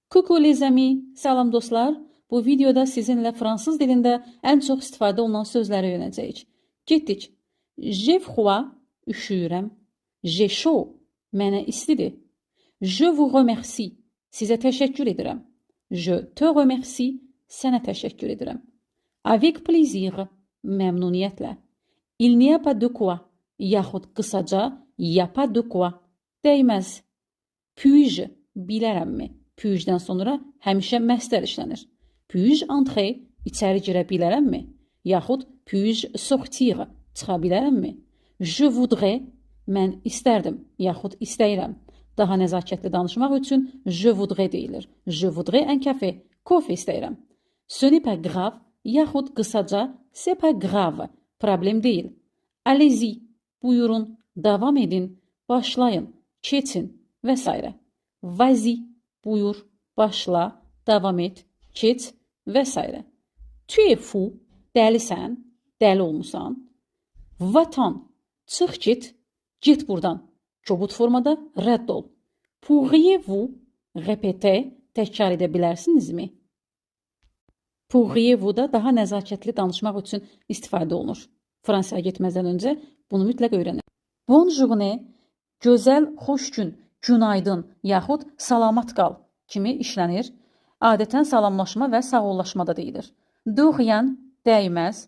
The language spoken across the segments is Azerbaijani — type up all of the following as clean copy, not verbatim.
Coucou les amis, salam dostlar. Bu videoda sizinlə fransız dilində ən çox istifadə olunan sözləri öyrənəcəyik. Getdik. J'ai froid, üşüyürəm. J'ai chaud, mənə istidir. Je vous remercie, sizə təşəkkür edirəm. Je te remercie, sənə təşəkkür edirəm. Avec plaisir, məmnuniyyətlə. Il n'y a pas de quoi, yaxud qısaca, y a pas de quoi, dəyməz. Puis-je, bilərəmmi? Puis-dən sonra həmişə məstər işlənir. Puis-je entrer, içəri girə bilərəmmi? Yaxud puis-je sortir, çıxa bilərəmmi? Je voudrais, mən istərdim, yaxud istəyirəm. Daha nəzakətli danışmaq üçün je voudrais deyilir. Je voudrais un café, kofe istəyirəm. Ce n'est pas grave, yaxud qısaca c'est pas grave, problem deyil. Allez-y, buyurun, davam edin, başlayın, keçin və s. Vas-y, buyur, başla, davam et, keç və s. Tu es fou, dəlisən, dəli olmusan. Va-t'en, çıx git, git buradan. Kobud formada rədd ol. Pourriez-vous, répéter, təkrar edə bilərsinizmi? Pourriez-vous da daha nəzakətli danışmaq üçün istifadə olunur. Fransaya getməzdən öncə bunu mütləq öyrənin. Bonne journée, gözəl, xoş gün, günaydın, yaxud salamat qal kimi işlənir. Adətən salamlaşma və sağollaşma da deyilir. De rien, dəyməz.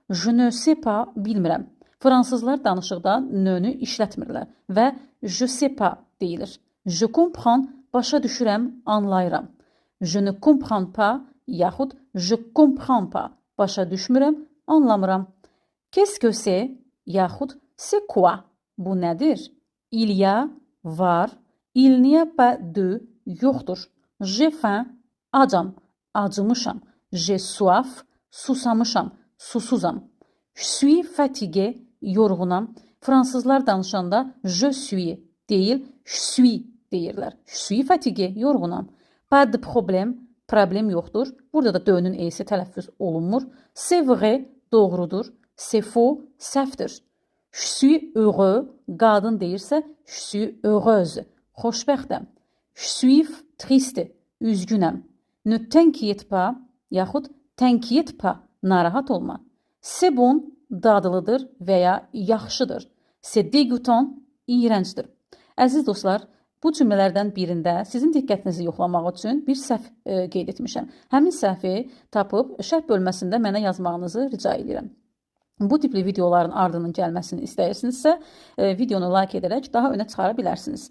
Je ne sais pas, bilmirəm. Fransızlar danışıqda nönü işlətmirlər və je sais pas deyilir. Je comprends, başa düşürəm, anlayıram. Je ne comprends pas, yaxud je comprends pas, başa düşmürəm, anlamıram. Qu'est-ce que c'est, yaxud c'est quoi, bu nədir? Il y a, var. Il n'y a pas de, yoxdur. J'ai faim, acam, acımışam. J'ai soif, susamışam, susuzam. Je suis fatigué, yorğunam. Fransızlar danışanda je suis deyil, je suis deyirlər. Je suis fatigué, yorğunam. Pas de problème, problem yoxdur. Burada da dönün e'si tələffüz olunmur. C'est vrai, doğrudur. C'est faux, səhvdir. Je suis heureux, qadın deyirsə, je suis heureuse, xoşbəxtəm. Je suis triste, üzgünəm. Ne t'inquiète pas, yaxud t'inquiète pas, narahat olma. C'est bon, dadılıdır və ya yaxşıdır. C'est dégoûtant, iyrəncdir. Əziz dostlar, bu cümlələrdən birində sizin diqqətinizi yoxlamaq üçün bir səhv qeyd etmişəm. Həmin səhvi tapıb şərh bölməsində mənə yazmağınızı rica edirəm. Bu tipli videoların ardının gəlməsini istəyirsinizsə, videonu like edərək daha önə çıxara bilərsiniz.